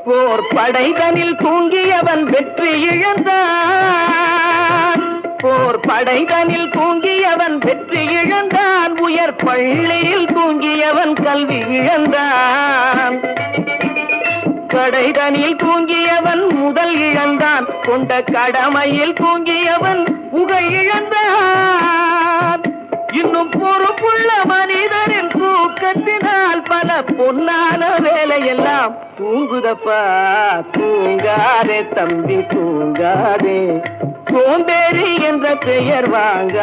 போர் படைதனில் தூங்கியவன் வெற்றி இழந்தான். போர் படைதனில் தூங்கியவன் வெற்றி இழந்தான். உயர் பள்ளியில் தூங்கியவன் கல்வி இழந்தான். கடைதனில் தூங்கியவன் முதல் இழந்தான். கொண்ட கடமையில் தூங்கியவன் புகழ் இழந்தான். இன்னும் பொறுப்புள்ள மனிதரின் தூக்கத்தினால் பல பொன்னான வேலையெல்லாம் தூங்குதப்பா. தூங்காதே தம்பி தூங்காதே, சோம்பேறி என்ற பெயர் வாங்க.